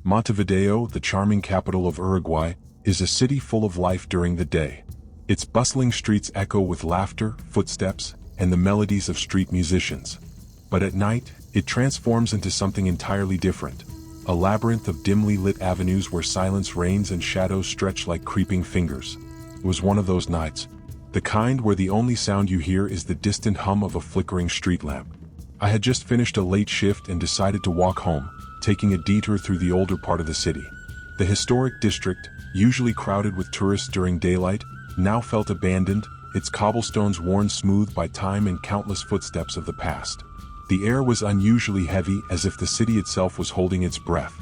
Montevideo, the charming capital of Uruguay, is a city full of life during the day. Its bustling streets echo with laughter, footsteps, and the melodies of street musicians. But at night, it transforms into something entirely different. A labyrinth of dimly lit avenues where silence reigns and shadows stretch like creeping fingers. It was one of those nights. The kind where the only sound you hear is the distant hum of a flickering street lamp. I had just finished a late shift and decided to walk home, taking a detour through the older part of the city. The historic district, usually crowded with tourists during daylight, now felt abandoned, its cobblestones worn smooth by time and countless footsteps of the past. The air was unusually heavy, as if the city itself was holding its breath.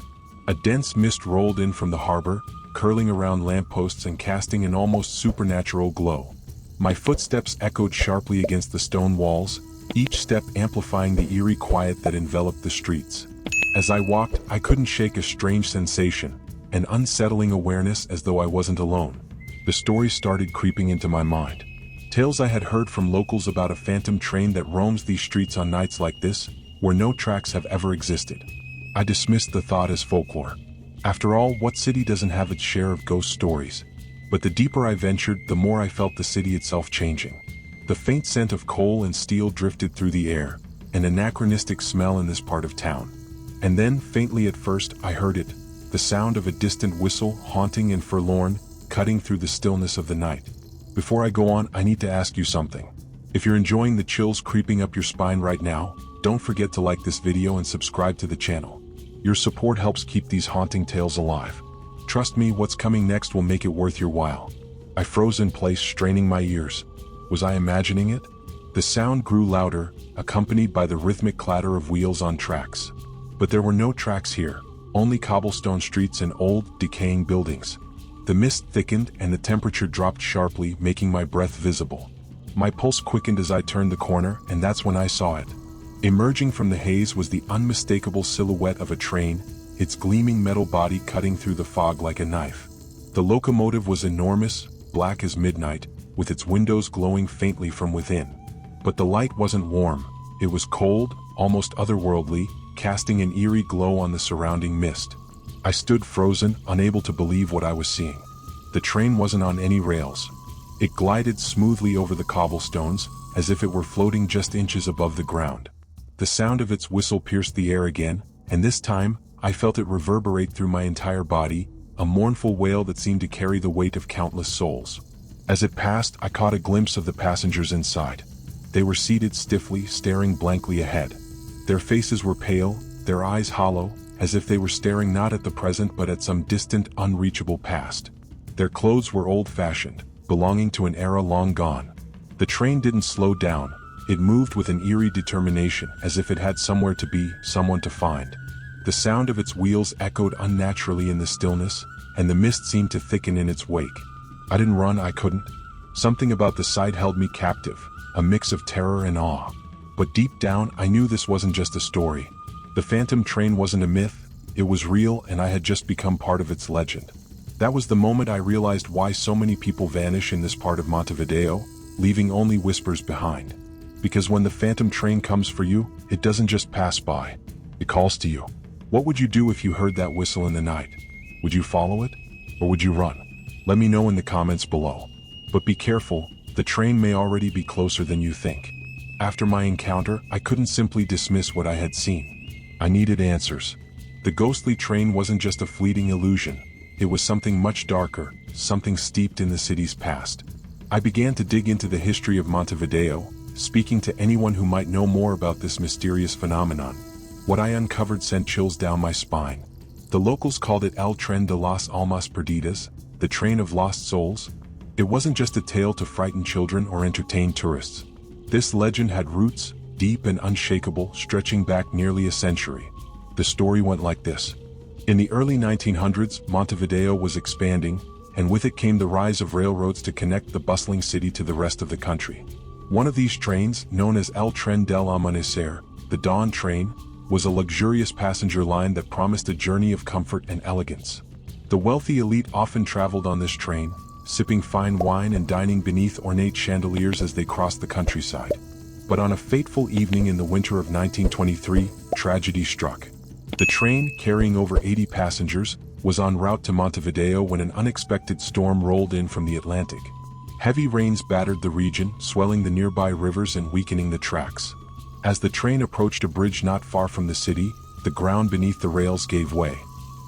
A dense mist rolled in from the harbor, curling around lampposts and casting an almost supernatural glow. My footsteps echoed sharply against the stone walls, each step amplifying the eerie quiet that enveloped the streets. As I walked, I couldn't shake a strange sensation, an unsettling awareness as though I wasn't alone. The stories started creeping into my mind. Tales I had heard from locals about a phantom train that roams these streets on nights like this, where no tracks have ever existed. I dismissed the thought as folklore. After all, what city doesn't have its share of ghost stories? But the deeper I ventured, the more I felt the city itself changing. The faint scent of coal and steel drifted through the air, an anachronistic smell in this part of town. And then, faintly at first, I heard it, the sound of a distant whistle, haunting and forlorn, cutting through the stillness of the night. Before I go on, I need to ask you something. If you're enjoying the chills creeping up your spine right now, don't forget to like this video and subscribe to the channel. Your support helps keep these haunting tales alive. Trust me, what's coming next will make it worth your while. I froze in place, straining my ears. Was I imagining it? The sound grew louder, accompanied by the rhythmic clatter of wheels on tracks. But there were no tracks here, only cobblestone streets and old, decaying buildings. The mist thickened and the temperature dropped sharply, making my breath visible. My pulse quickened as I turned the corner, and that's when I saw it. Emerging from the haze was the unmistakable silhouette of a train, its gleaming metal body cutting through the fog like a knife. The locomotive was enormous, black as midnight, with its windows glowing faintly from within. But the light wasn't warm, it was cold, almost otherworldly, casting an eerie glow on the surrounding mist. I stood frozen, unable to believe what I was seeing. The train wasn't on any rails. It glided smoothly over the cobblestones, as if it were floating just inches above the ground. The sound of its whistle pierced the air again, and this time, I felt it reverberate through my entire body, a mournful wail that seemed to carry the weight of countless souls. As it passed, I caught a glimpse of the passengers inside. They were seated stiffly, staring blankly ahead. Their faces were pale, their eyes hollow, as if they were staring not at the present but at some distant, unreachable past. Their clothes were old-fashioned, belonging to an era long gone. The train didn't slow down, it moved with an eerie determination, as if it had somewhere to be, someone to find. The sound of its wheels echoed unnaturally in the stillness, and the mist seemed to thicken in its wake. I didn't run, I couldn't. Something about the sight held me captive, a mix of terror and awe. But deep down, I knew this wasn't just a story. The phantom train wasn't a myth, it was real, and I had just become part of its legend. That was the moment I realized why so many people vanish in this part of Montevideo, leaving only whispers behind. Because when the phantom train comes for you, it doesn't just pass by. It calls to you. What would you do if you heard that whistle in the night? Would you follow it? Or would you run? Let me know in the comments below. But be careful, the train may already be closer than you think. After my encounter, I couldn't simply dismiss what I had seen. I needed answers. The ghostly train wasn't just a fleeting illusion. It was something much darker, something steeped in the city's past. I began to dig into the history of Montevideo, speaking to anyone who might know more about this mysterious phenomenon. What I uncovered sent chills down my spine. The locals called it El Tren de las Almas Perdidas, the train of lost souls. It wasn't just a tale to frighten children or entertain tourists. This legend had roots, deep and unshakable, stretching back nearly a century. The story went like this. In the early 1900s, Montevideo was expanding, and with it came the rise of railroads to connect the bustling city to the rest of the country. One of these trains, known as El Tren del Amanecer, the Dawn Train, was a luxurious passenger line that promised a journey of comfort and elegance. The wealthy elite often traveled on this train, sipping fine wine and dining beneath ornate chandeliers as they crossed the countryside. But on a fateful evening in the winter of 1923, tragedy struck. The train, carrying over 80 passengers, was en route to Montevideo when an unexpected storm rolled in from the Atlantic. Heavy rains battered the region, swelling the nearby rivers and weakening the tracks. As the train approached a bridge not far from the city, the ground beneath the rails gave way.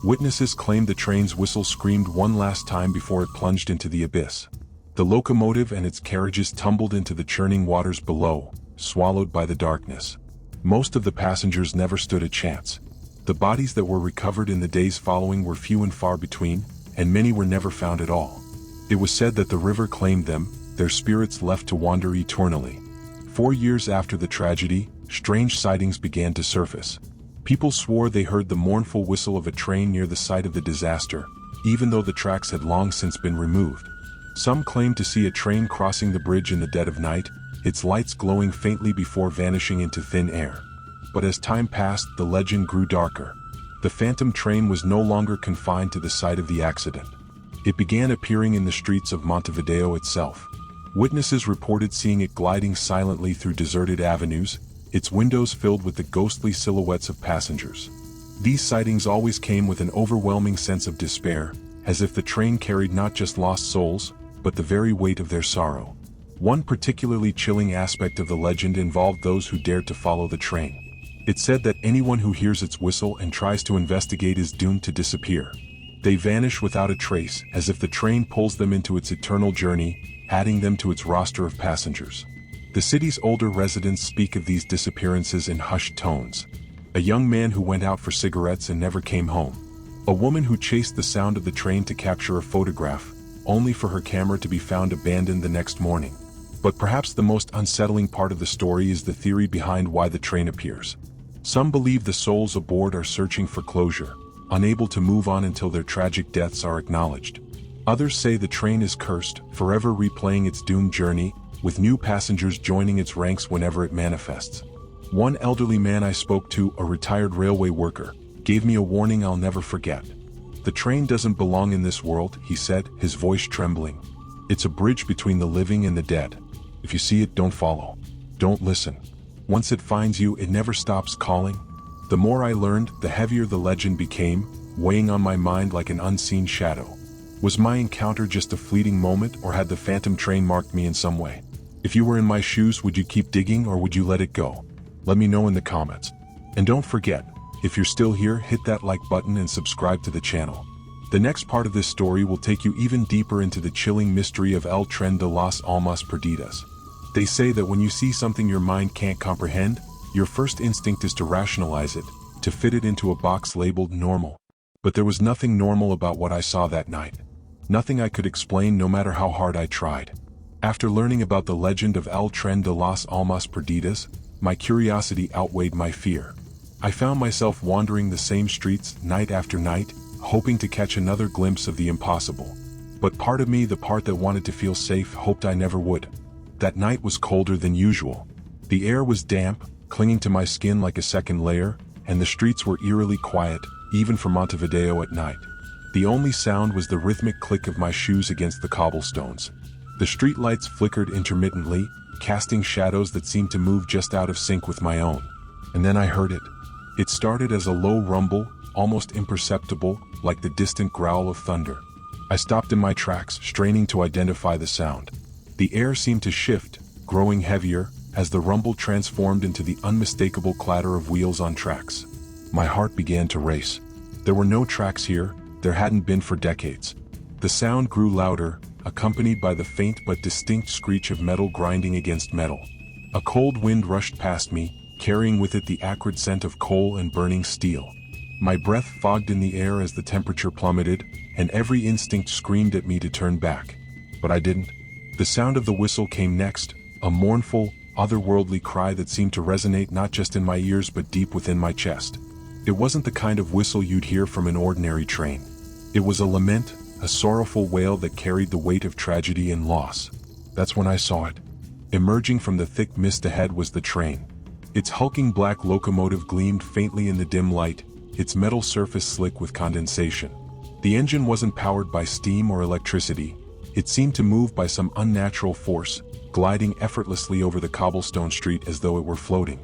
Witnesses claimed the train's whistle screamed one last time before it plunged into the abyss. The locomotive and its carriages tumbled into the churning waters below, swallowed by the darkness. Most of the passengers never stood a chance. The bodies that were recovered in the days following were few and far between, and many were never found at all. It was said that the river claimed them, their spirits left to wander eternally. 4 years after the tragedy, strange sightings began to surface. People swore they heard the mournful whistle of a train near the site of the disaster, even though the tracks had long since been removed. Some claimed to see a train crossing the bridge in the dead of night, its lights glowing faintly before vanishing into thin air. But as time passed, the legend grew darker. The phantom train was no longer confined to the site of the accident. It began appearing in the streets of Montevideo itself. Witnesses reported seeing it gliding silently through deserted avenues, its windows filled with the ghostly silhouettes of passengers. These sightings always came with an overwhelming sense of despair, as if the train carried not just lost souls, but the very weight of their sorrow. One particularly chilling aspect of the legend involved those who dared to follow the train. It said that anyone who hears its whistle and tries to investigate is doomed to disappear. They vanish without a trace, as if the train pulls them into its eternal journey, adding them to its roster of passengers. The city's older residents speak of these disappearances in hushed tones. A young man who went out for cigarettes and never came home. A woman who chased the sound of the train to capture a photograph, only for her camera to be found abandoned the next morning. But perhaps the most unsettling part of the story is the theory behind why the train appears. Some believe the souls aboard are searching for closure, unable to move on until their tragic deaths are acknowledged. Others say the train is cursed, forever replaying its doomed journey, with new passengers joining its ranks whenever it manifests. One elderly man I spoke to, a retired railway worker, gave me a warning I'll never forget. "The train doesn't belong in this world," he said, his voice trembling. "It's a bridge between the living and the dead. If you see it, don't follow. Don't listen. Once it finds you, it never stops calling." The more I learned, the heavier the legend became, weighing on my mind like an unseen shadow. Was my encounter just a fleeting moment, or had the phantom train marked me in some way? If you were in my shoes, would you keep digging or would you let it go? Let me know in the comments. And don't forget, if you're still here, hit that like button and subscribe to the channel. The next part of this story will take you even deeper into the chilling mystery of El Tren de las Almas Perdidas. They say that when you see something your mind can't comprehend, your first instinct is to rationalize it, to fit it into a box labeled normal. But there was nothing normal about what I saw that night. Nothing I could explain, no matter how hard I tried. After learning about the legend of El Tren de las Almas Perdidas, my curiosity outweighed my fear. I found myself wandering the same streets night after night, hoping to catch another glimpse of the impossible. But part of me, the part that wanted to feel safe, hoped I never would. That night was colder than usual. The air was damp, clinging to my skin like a second layer, and the streets were eerily quiet, even for Montevideo at night. The only sound was the rhythmic click of my shoes against the cobblestones. The street lights flickered intermittently, casting shadows that seemed to move just out of sync with my own. And then I heard it. It started as a low rumble, almost imperceptible, like the distant growl of thunder. I stopped in my tracks, straining to identify the sound. The air seemed to shift, growing heavier, as the rumble transformed into the unmistakable clatter of wheels on tracks. My heart began to race. There were no tracks here, there hadn't been for decades. The sound grew louder, accompanied by the faint but distinct screech of metal grinding against metal. A cold wind rushed past me, carrying with it the acrid scent of coal and burning steel. My breath fogged in the air as the temperature plummeted, and every instinct screamed at me to turn back. But I didn't. The sound of the whistle came next, a mournful, otherworldly cry that seemed to resonate not just in my ears but deep within my chest. It wasn't the kind of whistle you'd hear from an ordinary train. It was a lament, a sorrowful wail that carried the weight of tragedy and loss. That's when I saw it. Emerging from the thick mist ahead was the train. Its hulking black locomotive gleamed faintly in the dim light, its metal surface slick with condensation. The engine wasn't powered by steam or electricity. It seemed to move by some unnatural force, gliding effortlessly over the cobblestone street as though it were floating.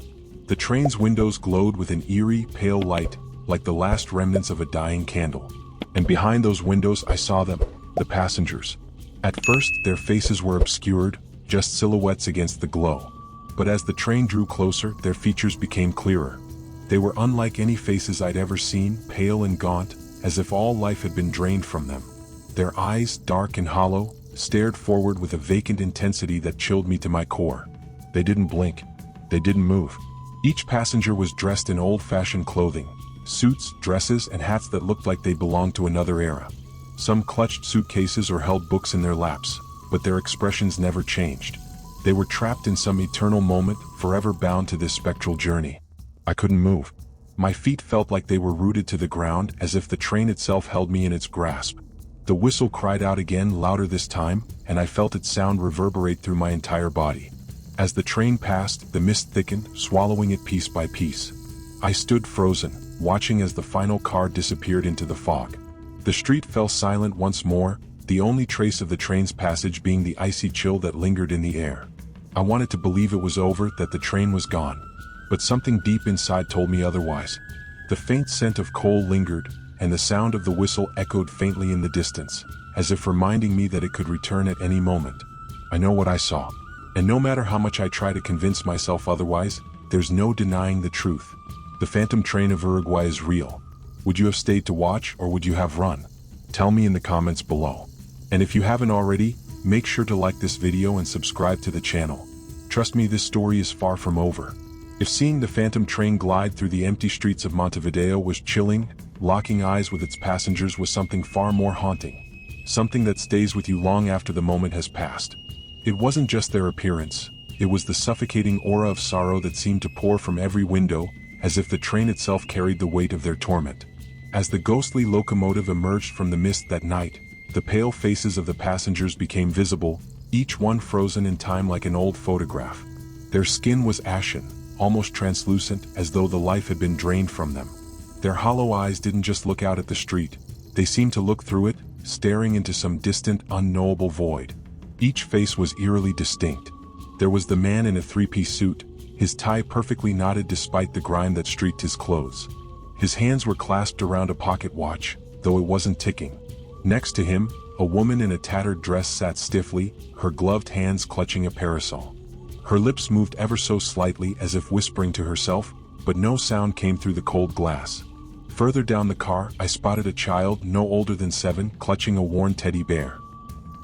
The train's windows glowed with an eerie, pale light, like the last remnants of a dying candle. And behind those windows I saw them, the passengers. At first, their faces were obscured, just silhouettes against the glow. But as the train drew closer, their features became clearer. They were unlike any faces I'd ever seen, pale and gaunt, as if all life had been drained from them. Their eyes, dark and hollow, stared forward with a vacant intensity that chilled me to my core. They didn't blink. They didn't move. Each passenger was dressed in old-fashioned clothing, suits, dresses, and hats that looked like they belonged to another era. Some clutched suitcases or held books in their laps, but their expressions never changed. They were trapped in some eternal moment, forever bound to this spectral journey. I couldn't move. My feet felt like they were rooted to the ground, as if the train itself held me in its grasp. The whistle cried out again, louder this time, and I felt its sound reverberate through my entire body. As the train passed, the mist thickened, swallowing it piece by piece. I stood frozen, watching as the final car disappeared into the fog. The street fell silent once more, the only trace of the train's passage being the icy chill that lingered in the air. I wanted to believe it was over, that the train was gone. But something deep inside told me otherwise. The faint scent of coal lingered, and the sound of the whistle echoed faintly in the distance, as if reminding me that it could return at any moment. I know what I saw. And no matter how much I try to convince myself otherwise, there's no denying the truth. The phantom train of Uruguay is real. Would you have stayed to watch, or would you have run? Tell me in the comments below. And if you haven't already, make sure to like this video and subscribe to the channel. Trust me, this story is far from over. If seeing the phantom train glide through the empty streets of Montevideo was chilling, locking eyes with its passengers was something far more haunting. Something that stays with you long after the moment has passed. It wasn't just their appearance, it was the suffocating aura of sorrow that seemed to pour from every window, as if the train itself carried the weight of their torment. As the ghostly locomotive emerged from the mist that night, the pale faces of the passengers became visible, each one frozen in time like an old photograph. Their skin was ashen, almost translucent, as though the life had been drained from them. Their hollow eyes didn't just look out at the street, they seemed to look through it, staring into some distant, unknowable void. Each face was eerily distinct. There was the man in a three-piece suit, his tie perfectly knotted despite the grime that streaked his clothes. His hands were clasped around a pocket watch, though it wasn't ticking. Next to him, a woman in a tattered dress sat stiffly, her gloved hands clutching a parasol. Her lips moved ever so slightly, as if whispering to herself, but no sound came through the cold glass. Further down the car, I spotted a child no older than 7, clutching a worn teddy bear.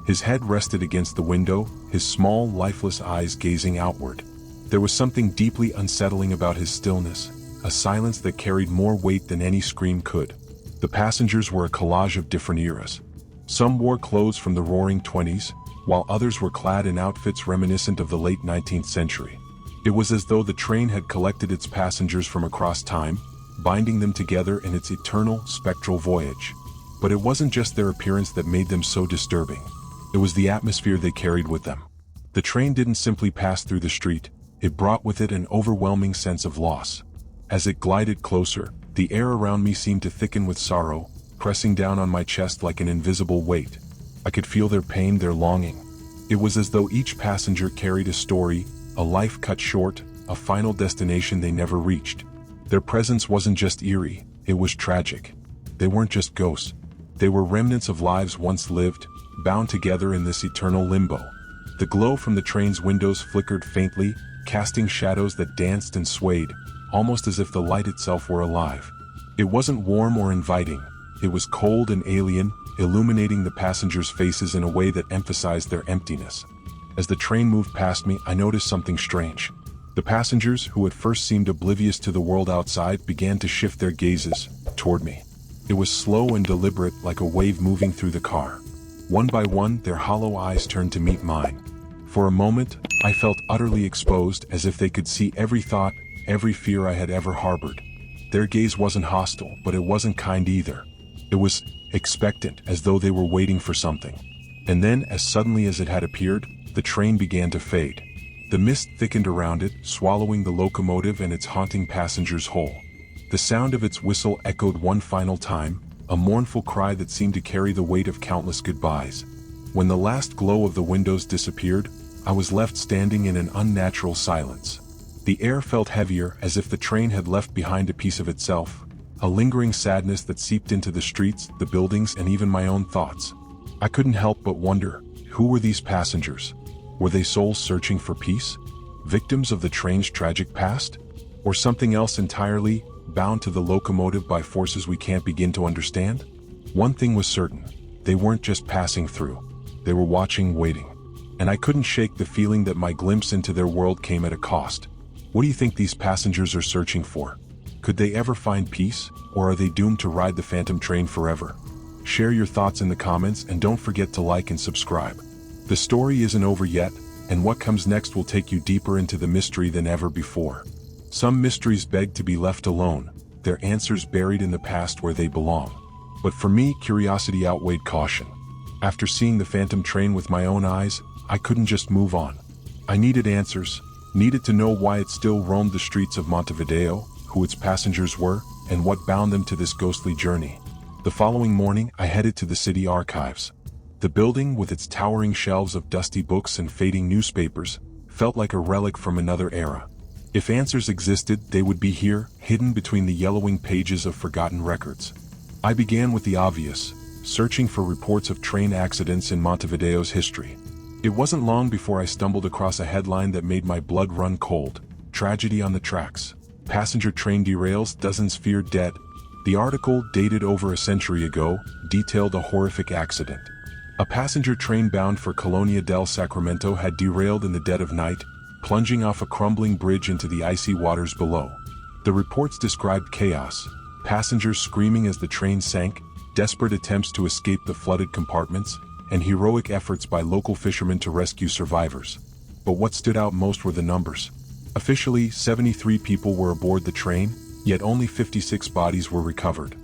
His head rested against the window, his small, lifeless eyes gazing outward. There was something deeply unsettling about his stillness, a silence that carried more weight than any scream could. The passengers were a collage of different eras. Some wore clothes from the roaring 20s, while others were clad in outfits reminiscent of the late 19th century. It was as though the train had collected its passengers from across time, binding them together in its eternal, spectral voyage. But it wasn't just their appearance that made them so disturbing. It was the atmosphere they carried with them. The train didn't simply pass through the street, it brought with it an overwhelming sense of loss. As it glided closer, the air around me seemed to thicken with sorrow, pressing down on my chest like an invisible weight. I could feel their pain, their longing. It was as though each passenger carried a story, a life cut short, a final destination they never reached. Their presence wasn't just eerie, it was tragic. They weren't just ghosts. They were remnants of lives once lived, bound together in this eternal limbo. The glow from the train's windows flickered faintly, casting shadows that danced and swayed, almost as if the light itself were alive. It wasn't warm or inviting, it was cold and alien, illuminating the passengers' faces in a way that emphasized their emptiness. As the train moved past me, I noticed something strange. The passengers, who at first seemed oblivious to the world outside, began to shift their gazes toward me. It was slow and deliberate, like a wave moving through the car. One by one, their hollow eyes turned to meet mine. For a moment, I felt utterly exposed, as if they could see every thought, every fear I had ever harbored. Their gaze wasn't hostile, but it wasn't kind either. It was expectant, as though they were waiting for something. And then, as suddenly as it had appeared, the train began to fade. The mist thickened around it, swallowing the locomotive and its haunting passengers whole. The sound of its whistle echoed one final time, a mournful cry that seemed to carry the weight of countless goodbyes. When the last glow of the windows disappeared, I was left standing in an unnatural silence. The air felt heavier, as if the train had left behind a piece of itself, a lingering sadness that seeped into the streets, the buildings, and even my own thoughts. I couldn't help but wonder, who were these passengers? Were they souls searching for peace? Victims of the train's tragic past? Or something else entirely, bound to the locomotive by forces we can't begin to understand? One thing was certain, they weren't just passing through. They were watching, waiting. And I couldn't shake the feeling that my glimpse into their world came at a cost. What do you think these passengers are searching for? Could they ever find peace, or are they doomed to ride the phantom train forever? Share your thoughts in the comments and don't forget to like and subscribe. The story isn't over yet, and what comes next will take you deeper into the mystery than ever before. Some mysteries beg to be left alone, their answers buried in the past where they belong. But for me, curiosity outweighed caution. After seeing the phantom train with my own eyes, I couldn't just move on. I needed answers, needed to know why it still roamed the streets of Montevideo, who its passengers were, and what bound them to this ghostly journey. The following morning, I headed to the city archives. The building, with its towering shelves of dusty books and fading newspapers, felt like a relic from another era. If answers existed, they would be here, hidden between the yellowing pages of forgotten records. I began with the obvious, searching for reports of train accidents in Montevideo's history. It wasn't long before I stumbled across a headline that made my blood run cold. Tragedy on the tracks. Passenger train derails, dozens feared dead. The article, dated over a century ago, detailed a horrific accident. A passenger train bound for Colonia del Sacramento had derailed in the dead of night, plunging off a crumbling bridge into the icy waters below. The reports described chaos, passengers screaming as the train sank, desperate attempts to escape the flooded compartments, and heroic efforts by local fishermen to rescue survivors. But what stood out most were the numbers. Officially, 73 people were aboard the train, yet only 56 bodies were recovered.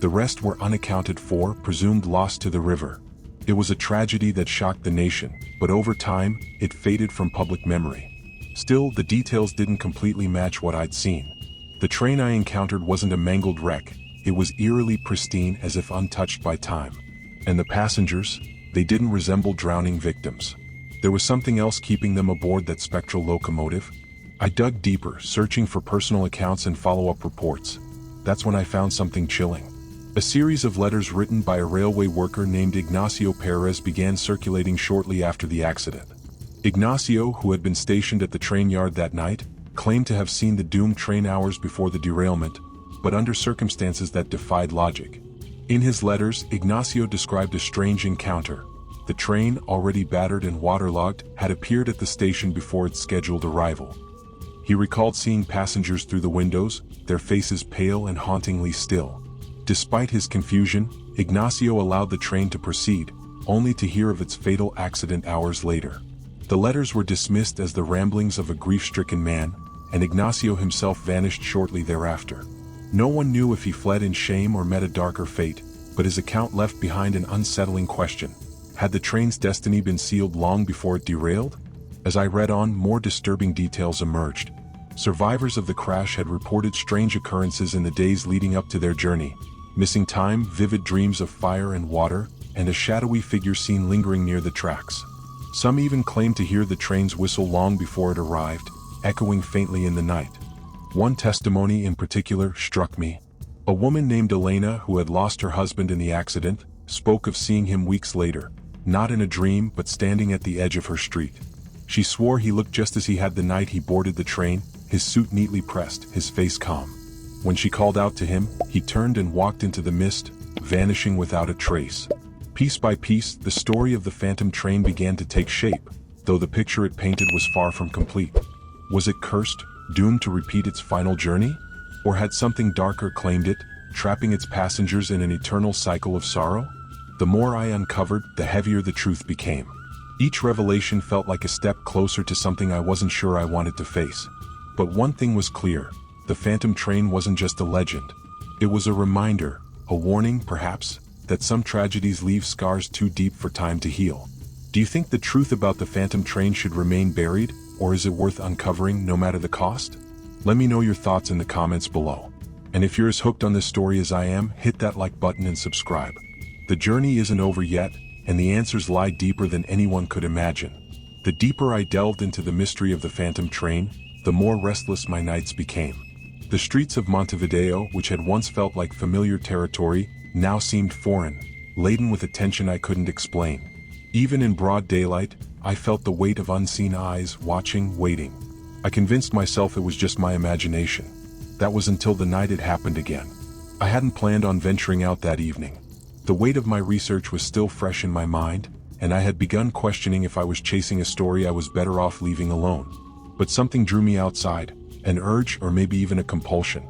The rest were unaccounted for, presumed lost to the river. It was a tragedy that shocked the nation, but over time, it faded from public memory. Still, the details didn't completely match what I'd seen. The train I encountered wasn't a mangled wreck, it was eerily pristine, as if untouched by time. And the passengers? They didn't resemble drowning victims. There was something else keeping them aboard that spectral locomotive. I dug deeper, searching for personal accounts and follow-up reports. That's when I found something chilling. A series of letters written by a railway worker named Ignacio Perez began circulating shortly after the accident. Ignacio, who had been stationed at the train yard that night, claimed to have seen the doomed train hours before the derailment, but under circumstances that defied logic. In his letters, Ignacio described a strange encounter. The train, already battered and waterlogged, had appeared at the station before its scheduled arrival. He recalled seeing passengers through the windows, their faces pale and hauntingly still. Despite his confusion, Ignacio allowed the train to proceed, only to hear of its fatal accident hours later. The letters were dismissed as the ramblings of a grief-stricken man, and Ignacio himself vanished shortly thereafter. No one knew if he fled in shame or met a darker fate, but his account left behind an unsettling question. Had the train's destiny been sealed long before it derailed? As I read on, more disturbing details emerged. Survivors of the crash had reported strange occurrences in the days leading up to their journey. Missing time, vivid dreams of fire and water, and a shadowy figure seen lingering near the tracks. Some even claimed to hear the train's whistle long before it arrived, echoing faintly in the night. One testimony in particular struck me. A woman named Elena, who had lost her husband in the accident, spoke of seeing him weeks later, not in a dream but standing at the edge of her street. She swore he looked just as he had the night he boarded the train, his suit neatly pressed, his face calm. When she called out to him, he turned and walked into the mist, vanishing without a trace. Piece by piece, the story of the phantom train began to take shape, though the picture it painted was far from complete. Was it cursed, doomed to repeat its final journey? Or had something darker claimed it, trapping its passengers in an eternal cycle of sorrow? The more I uncovered, the heavier the truth became. Each revelation felt like a step closer to something I wasn't sure I wanted to face. But one thing was clear. The phantom train wasn't just a legend. It was a reminder, a warning perhaps, that some tragedies leave scars too deep for time to heal. Do you think the truth about the phantom train should remain buried, or is it worth uncovering no matter the cost? Let me know your thoughts in the comments below. And if you're as hooked on this story as I am, hit that like button and subscribe. The journey isn't over yet, and the answers lie deeper than anyone could imagine. The deeper I delved into the mystery of the phantom train, the more restless my nights became. The streets of Montevideo, which had once felt like familiar territory, now seemed foreign, laden with a tension I couldn't explain. Even in broad daylight, I felt the weight of unseen eyes, watching, waiting. I convinced myself it was just my imagination. That was until the night it happened again. I hadn't planned on venturing out that evening. The weight of my research was still fresh in my mind, and I had begun questioning if I was chasing a story I was better off leaving alone. But something drew me outside, an urge or maybe even a compulsion.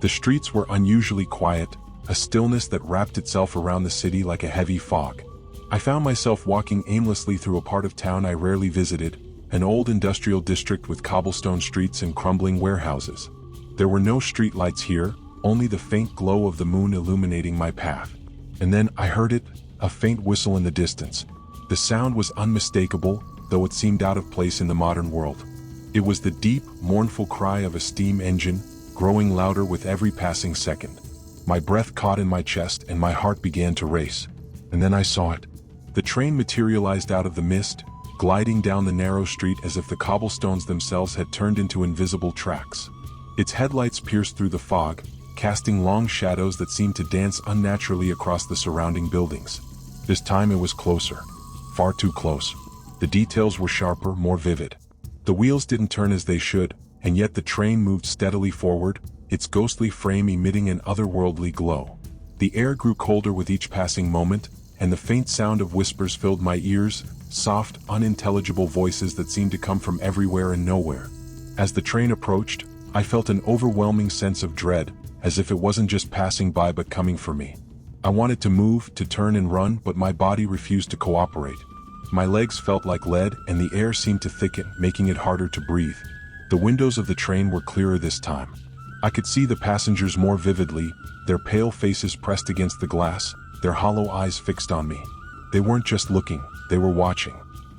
The streets were unusually quiet, a stillness that wrapped itself around the city like a heavy fog. I found myself walking aimlessly through a part of town I rarely visited, an old industrial district with cobblestone streets and crumbling warehouses. There were no street lights here, only the faint glow of the moon illuminating my path. And then I heard it, a faint whistle in the distance. The sound was unmistakable, though it seemed out of place in the modern world. It was the deep, mournful cry of a steam engine, growing louder with every passing second. My breath caught in my chest and my heart began to race. And then I saw it. The train materialized out of the mist, gliding down the narrow street as if the cobblestones themselves had turned into invisible tracks. Its headlights pierced through the fog, casting long shadows that seemed to dance unnaturally across the surrounding buildings. This time it was closer. Far too close. The details were sharper, more vivid. The wheels didn't turn as they should, and yet the train moved steadily forward, its ghostly frame emitting an otherworldly glow. The air grew colder with each passing moment, and the faint sound of whispers filled my ears, soft, unintelligible voices that seemed to come from everywhere and nowhere. As the train approached, I felt an overwhelming sense of dread, as if it wasn't just passing by but coming for me. I wanted to move, to turn and run, but my body refused to cooperate. My legs felt like lead, and the air seemed to thicken, making it harder to breathe. The windows of the train were clearer this time. I could see the passengers more vividly, their pale faces pressed against the glass, their hollow eyes fixed on me. They weren't just looking, they were watching.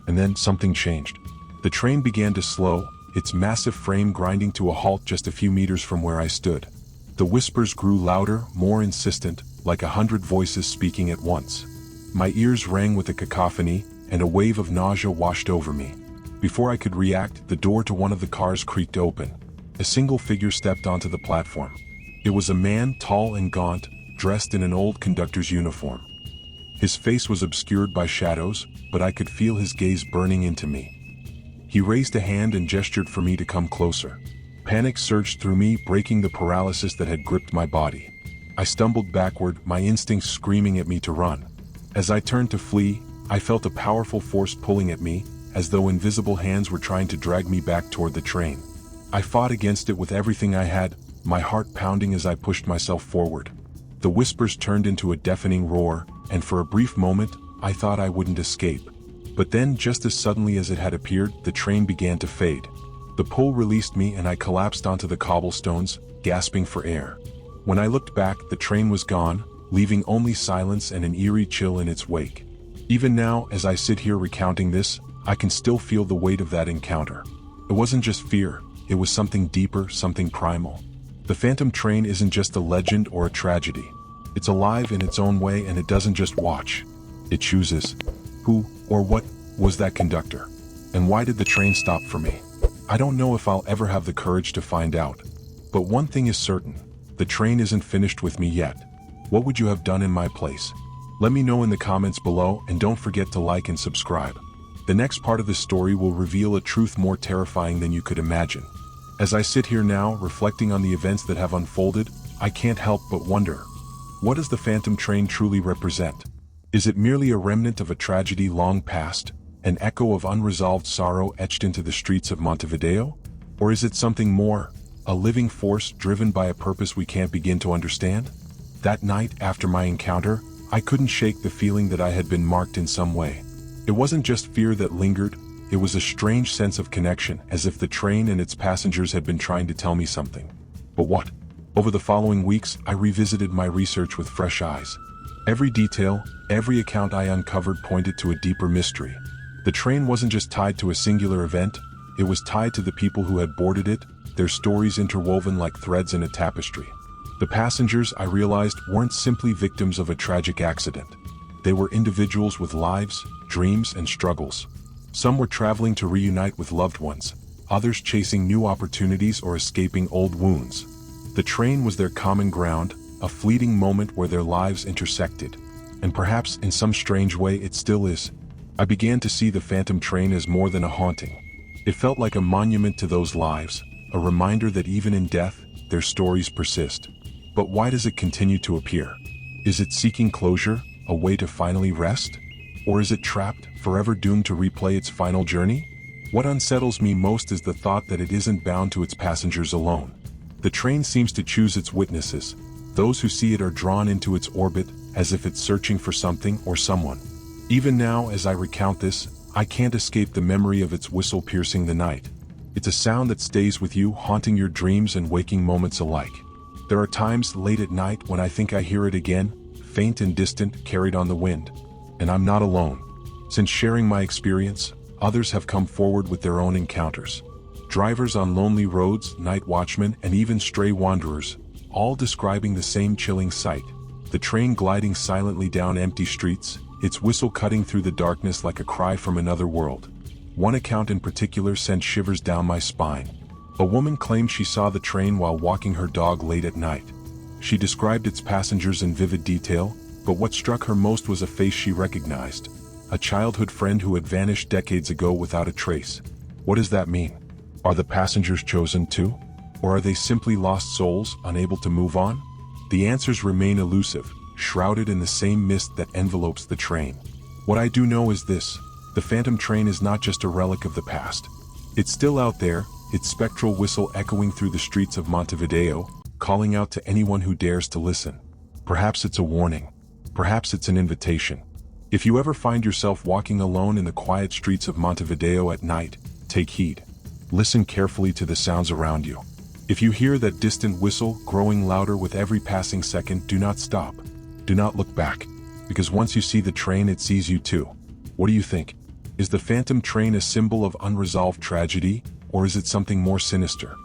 And then something changed. The train began to slow, its massive frame grinding to a halt just a few meters from where I stood. The whispers grew louder, more insistent, like 100 voices speaking at once. My ears rang with a cacophony, and a wave of nausea washed over me. Before I could react, the door to one of the cars creaked open. A single figure stepped onto the platform. It was a man, tall and gaunt, dressed in an old conductor's uniform. His face was obscured by shadows, but I could feel his gaze burning into me. He raised a hand and gestured for me to come closer. Panic surged through me, breaking the paralysis that had gripped my body. I stumbled backward, my instincts screaming at me to run. As I turned to flee, I felt a powerful force pulling at me, as though invisible hands were trying to drag me back toward the train. I fought against it with everything I had, my heart pounding as I pushed myself forward. The whispers turned into a deafening roar, and for a brief moment, I thought I wouldn't escape. But then, just as suddenly as it had appeared, the train began to fade. The pull released me and I collapsed onto the cobblestones, gasping for air. When I looked back, the train was gone, leaving only silence and an eerie chill in its wake. Even now, as I sit here recounting this, I can still feel the weight of that encounter. It wasn't just fear, it was something deeper, something primal. The phantom train isn't just a legend or a tragedy. It's alive in its own way, and it doesn't just watch. It chooses. Who, or what, was that conductor? And why did the train stop for me? I don't know if I'll ever have the courage to find out. But one thing is certain, the train isn't finished with me yet. What would you have done in my place? Let me know in the comments below, and don't forget to like and subscribe. The next part of the story will reveal a truth more terrifying than you could imagine. As I sit here now, reflecting on the events that have unfolded, I can't help but wonder, what does the phantom train truly represent? Is it merely a remnant of a tragedy long past, an echo of unresolved sorrow etched into the streets of Montevideo? Or is it something more, a living force driven by a purpose we can't begin to understand? That night, after my encounter, I couldn't shake the feeling that I had been marked in some way. It wasn't just fear that lingered, it was a strange sense of connection, as if the train and its passengers had been trying to tell me something. But what? Over the following weeks, I revisited my research with fresh eyes. Every detail, every account I uncovered pointed to a deeper mystery. The train wasn't just tied to a singular event, it was tied to the people who had boarded it, their stories interwoven like threads in a tapestry. The passengers, I realized, weren't simply victims of a tragic accident. They were individuals with lives, dreams, and struggles. Some were traveling to reunite with loved ones, others chasing new opportunities or escaping old wounds. The train was their common ground, a fleeting moment where their lives intersected. And perhaps in some strange way it still is. I began to see the phantom train as more than a haunting. It felt like a monument to those lives, a reminder that even in death, their stories persist. But why does it continue to appear? Is it seeking closure, a way to finally rest? Or is it trapped, forever doomed to replay its final journey? What unsettles me most is the thought that it isn't bound to its passengers alone. The train seems to choose its witnesses. Those who see it are drawn into its orbit, as if it's searching for something or someone. Even now, as I recount this, I can't escape the memory of its whistle piercing the night. It's a sound that stays with you, haunting your dreams and waking moments alike. There are times late at night when I think I hear it again, faint and distant, carried on the wind. And I'm not alone. Since sharing my experience, others have come forward with their own encounters. Drivers on lonely roads, night watchmen, and even stray wanderers, all describing the same chilling sight. The train gliding silently down empty streets, its whistle cutting through the darkness like a cry from another world. One account in particular sent shivers down my spine. A woman claimed she saw the train while walking her dog late at night. She described its passengers in vivid detail, but what struck her most was a face she recognized. A childhood friend who had vanished decades ago without a trace. What does that mean? Are the passengers chosen too? Or are they simply lost souls, unable to move on? The answers remain elusive, shrouded in the same mist that envelopes the train. What I do know is this: the phantom train is not just a relic of the past. It's still out there, its spectral whistle echoing through the streets of Montevideo, calling out to anyone who dares to listen. Perhaps it's a warning. Perhaps it's an invitation. If you ever find yourself walking alone in the quiet streets of Montevideo at night, take heed. Listen carefully to the sounds around you. If you hear that distant whistle growing louder with every passing second, do not stop. Do not look back. Because once you see the train, it sees you too. What do you think? Is the phantom train a symbol of unresolved tragedy, or is it something more sinister?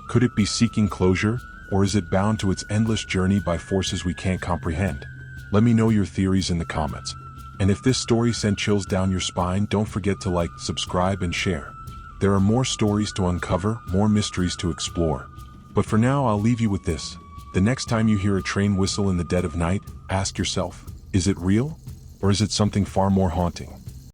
Could it be seeking closure, or is it bound to its endless journey by forces we can't comprehend? Let me know your theories in the comments. And if this story sent chills down your spine, don't forget to like, subscribe, and share. There are more stories to uncover, more mysteries to explore. But for now, I'll leave you with this. The next time you hear a train whistle in the dead of night, ask yourself, is it real? Or is it something far more haunting?